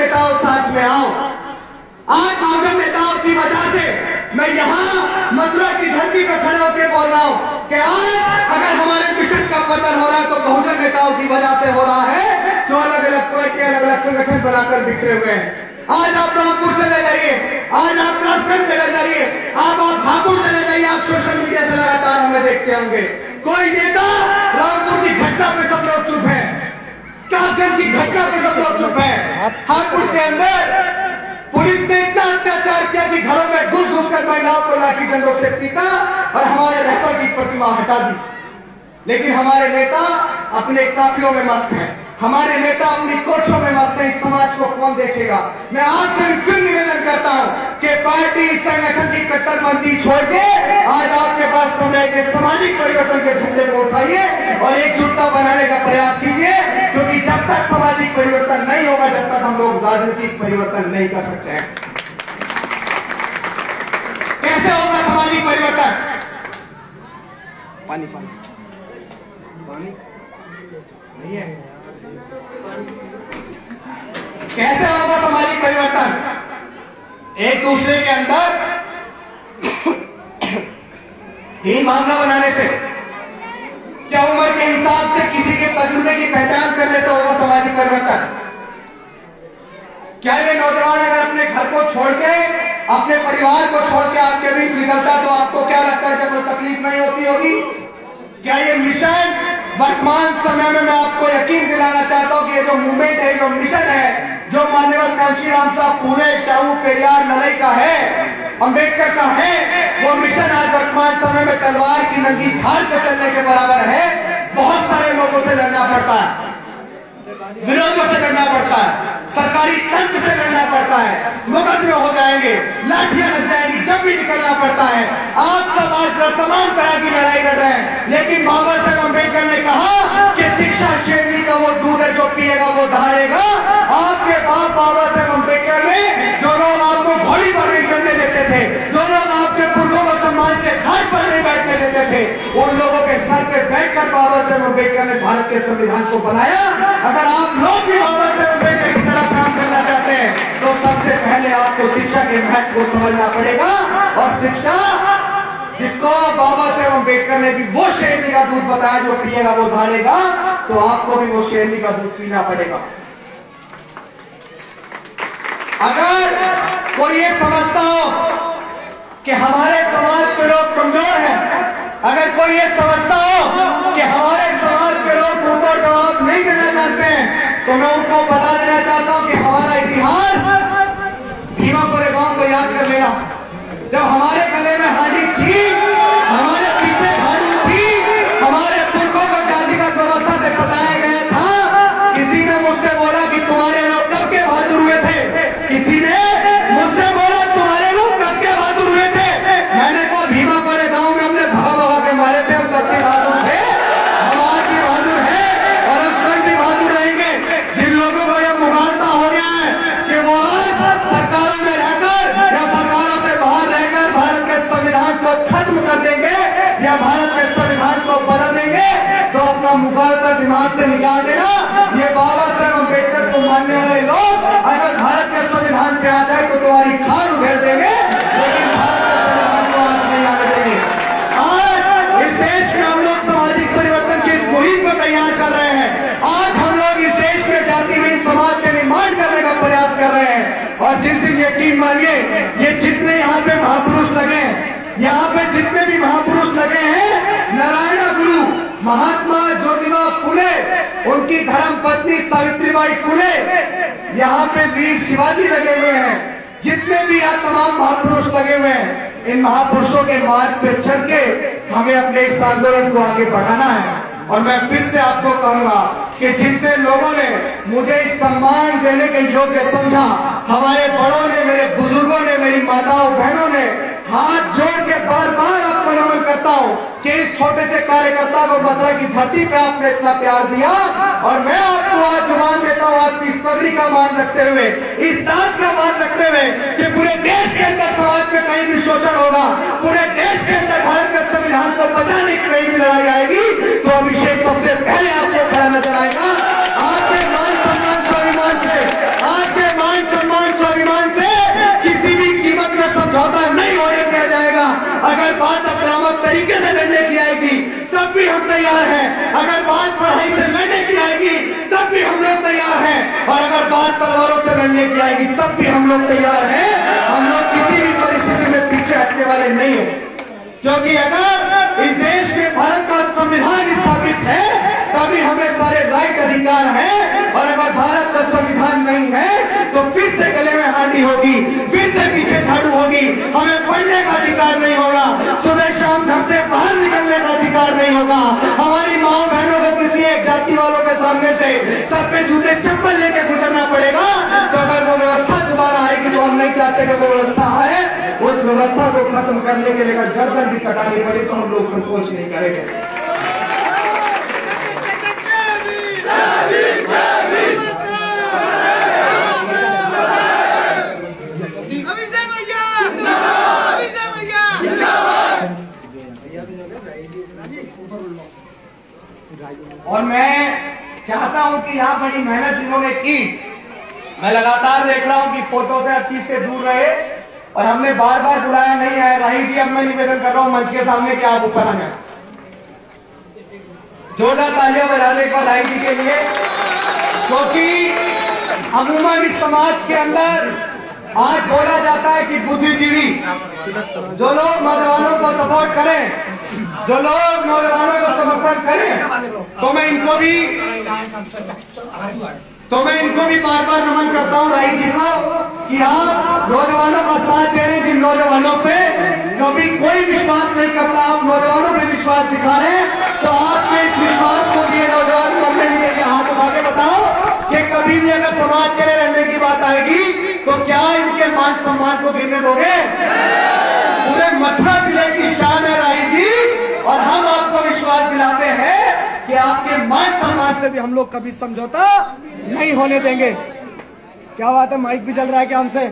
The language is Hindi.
नेताओं साथ में आओ। आज बहुजन नेताओं की वजह से मैं यहाँ मथुरा की धरती पर खड़े होकर बोल रहा हूँ कि आज अगर हमारे मिशन का पतन हो रहा है तो बहुजन नेताओं की वजह से हो रहा है, जो अलग अलग पार्टी अलग अलग संगठन बनाकर बिखरे हुए हैं। आज आप रामपुर चले जाइए, आज आप कासगंज चले जाइए, आप भाकुर चले जाइए, आप सोशल मीडिया से लगातार हमें देखते होंगे। कोई नेता रामपुर की घटना पे सब लोग चुप है, कासगंज की घटना पे सब लोग चुप है। हापुड़ के अंदर पुलिस ने इतना अत्याचार किया कि घरों में घुस घुस कर महिलाओं को लाठी डंडों से पीटा और हमारे रहबर की प्रतिमा हटा दी। लेकिन हमारे नेता अपने काफिलों में मस्त हैं, हमारे नेता अपनी कोठियों में मस्त हैं। इस समाज को कौन देखेगा? मैं आपसे फिर निवेदन करता हूं कि पार्टी संगठन की कट्टरपंथी छोड़ के आज आपके पास समय के सामाजिक परिवर्तन के झंडे को उठाइए और एकजुटता बनाने का प्रयास कीजिए, क्योंकि जब तक सामाजिक परिवर्तन नहीं होगा जब तक हम लोग राजनीतिक परिवर्तन नहीं कर सकते हैं। कैसे होगा सामाजिक परिवर्तन? पानी पानी पानी नहीं है। कैसे होगा सामाजिक परिवर्तन? एक दूसरे के अंदर हीन भावना बनाने से, क्या उम्र के हिसाब से किसी के तजुर्बे की पहचान करने से होगा सामाजिक परिवर्तन? क्या ये नौजवान अगर अपने घर को छोड़ के अपने परिवार को छोड़ के आपके बीच निकलता तो आपको क्या लगता है कि कोई तकलीफ नहीं होती होगी? क्या ये मिशन वर्तमान समय में, मैं आपको यकीन दिलाना चाहता हूं कि ये जो मूवमेंट है, जो मिशन है, जो माननीय कांशीराम साहब फूले, शाहू, पेरियार, नलई का है, अंबेडकर का है, वो मिशन आज वर्तमान समय में तलवार की नंगी धार पर चलने के बराबर है। बहुत सारे लोगों से लड़ना पड़ता है, विरोधियों से लड़ना पड़ता है, सरकारी तंत्र से लड़ना पड़ता है, मुकदमे हो जाएंगे, लाठियां लग जाएंगी, जब भी निकलना पड़ता है। आप सब आज तमाम तरह की लड़ाई लड़ रहे हैं, लेकिन बाबा साहेब अम्बेडकर ने कहा कि शिक्षा शेरनी का वो दूध है जो पिएगा वो दहाड़ेगा। आपके बाप बाबा साहेब अम्बेडकर ने, जो लोग आपको घोड़ी पर नहीं चढ़ने देते थे, जो लोग आपके पुरखों को सम्मान से घाट पर नहीं बैठने देते थे, उन लोगों के सर पे बैठकर बाबा साहेब अम्बेडकर ने भारत के संविधान को बनाया। अगर आप लोग भी बाबा साहेब अम्बेडकर की तरह काम करना चाहते हैं तो सबसे पहले आपको शिक्षा के महत्व को समझना पड़ेगा। और शिक्षा, जिसको बाबा साहेब अम्बेडकर ने भी वो शेरनी का दूध बताया जो पिएगा वो दहाड़ेगा, तो आपको भी वो शेरनी का दूध पीना पड़ेगा। अगर कोई ये समझता हो कि हमारे समाज के लोग कमजोर हैं, अगर कोई ये समझता हो कि हमारे समाज के लोग मुंह तोड़ जवाब नहीं देना चाहते हैं, तो मैं उनको बता देना चाहता हूं कि हमारा इतिहास भीमा कोरेगांव को याद कर लेना। जब हमारे गले में हांडी थी, हमारे पीछे झाड़ू थी, हमारे पुरखों को जातिगत व्यवस्था से सताया गया था, किसी ने मुझसे बोला कि तुम्हारे लोग कब के बहादुर हुए थे, किसी ने मुझसे बोला तुम्हारे लोग कब के बहादुर हुए थे। मैंने कहा भीमा कोरेगांव में हमने भगा भगा के मारे थे, हम तब के बहादुर थे, हम आज भी बहादुर है और हम कल भी बहादुर रहेंगे। जिन लोगों को यह मुगालता हो गया है कि वो आज सरकारों में रहकर या सरकारों से बाहर रहकर भारत के संविधान को खत्म कर देंगे या भारत के संविधान को बदल देंगे, तो अपना मुगालता दिमाग से निकाल देना। ये बाबा साहेब अम्बेडकर को मानने वाले लोग अगर भारत के संविधान पे आ जाए तो तुम्हारी खान उधेड़ देंगे, लेकिन भारत के संविधान को आज नहीं आने देंगे। आज इस देश में हम लोग सामाजिक परिवर्तन की इस मुहिम को तैयार कर रहे हैं। आज हम लोग इस देश में जातिहीन समाज के निर्माण करने का प्रयास कर रहे हैं। और जिस दिन यकीन मानिए, ये जितने यहाँ पे महापुरुष लगे, यहाँ पे जितने भी महापुरुष लगे हैं, नारायण गुरु, महात्मा ज्योतिबा फुले, उनकी धर्म पत्नी सावित्रीबाई फुले, यहाँ पे वीर शिवाजी लगे हुए हैं, जितने भी यहाँ तमाम महापुरुष लगे हुए हैं, इन महापुरुषों के मार्ग पे चल के हमें अपने इस आंदोलन को आगे बढ़ाना है। और मैं फिर से आपको कहूंगा कि जितने लोगों ने मुझे इस सम्मान देने के योग्य समझा, हमारे बड़ों ने, मेरे बुजुर्गों ने, मेरी माताओं बहनों ने, हाथ जोड़ के बार बार आपको नमन करता हूं कि इस छोटे से कार्यकर्ता को मथुरा की धरती पे आपने इतना प्यार दिया। और मैं आपको आज जुबान देता हूं, आपकी इस पगड़ी का मान रखते हुए, इस दास का मान रखते हुए कि पूरे देश के अंदर समाज में कहीं भी शोषण होगा, पूरे देश के अंदर भारत के संविधान को बचाने की कहीं भी लड़ाई आएगी, तो अभिषेक सबसे पहले आपको खड़ा नजर आएगा। आपके मान सम्मान स्वाभिमान से, आपके मान तरीके से लड़ने की आएगी तब भी हम तैयार हैं। अगर बात पढ़ाई से लड़ने की आएगी तब भी हम लोग तैयार हैं। और अगर बात तलवारों से लड़ने की आएगी तब भी हम लोग तैयार हैं। हम लोग किसी भी परिस्थिति में पीछे हटने वाले नहीं हैं, क्योंकि अगर इस देश में भारत का संविधान स्थापित है तभी हमें सारे राइट अधिकार हैं। और अगर भारत का संविधान नहीं है तो फिर से गले में हांडी होगी, फिर से पीछे झाड़ू होगी। हमें पढ़ने का अधिकार नहीं होगा, सुबह शाम घर से बाहर निकलने का अधिकार नहीं होगा। हमारी माओ बहनों को किसी एक जाति वालों के सामने से सर पे जूते चप्पल लेके गुजरना पड़ेगा। तो अगर वो व्यवस्था दोबारा आएगी तो हम नहीं चाहते कि वो व्यवस्था है, उस व्यवस्था को खत्म करने के लिए गर्दन भी कटानी पड़ी तो हम लोग संकोच नहीं करेंगे। और मैं चाहता हूं कि यहाँ बड़ी मेहनत जिन्होंने की, मैं लगातार देख रहा हूं कि फोटो से हर चीज से दूर रहे। और हमने बार बार बुलाया नहीं है। राही जी, अब मैं निवेदन कर रहा हूं मंच के सामने कि आप ऊपर आ जाए। जोरदार तालियां बजा दे एक बार राही जी के लिए, क्योंकि अमूमन इस समाज के अंदर आज बोला जाता है कि बुद्धिजीवी जो लोग नौजवानों को सपोर्ट करें, जो लोग नौजवानों को समर्थन करें, तो मैं इनको भी बार बार नमन करता हूं राही जी को कि आप नौजवानों का साथ दे रहे हैं। जिन नौजवानों पे कभी कोई विश्वास नहीं करता, आप नौजवानों पे विश्वास दिखा रहे हैं। तो आपके इस विश्वास को भी नौजवान करने नहीं देंगे। हाथ उठा के बताओ कि कभी भी अगर समाज के लिए रहने की बात आएगी तो क्या इनके मान सम्मान को गिरने दोगे? पूरे मथुरा जिले की शान है राही जी, और हम आपको विश्वास दिलाते हैं कि आपके मान सम्मान से भी हम लोग कभी समझौता नहीं होने देंगे। क्या बात है, माइक भी चल रहा है क्या हमसे?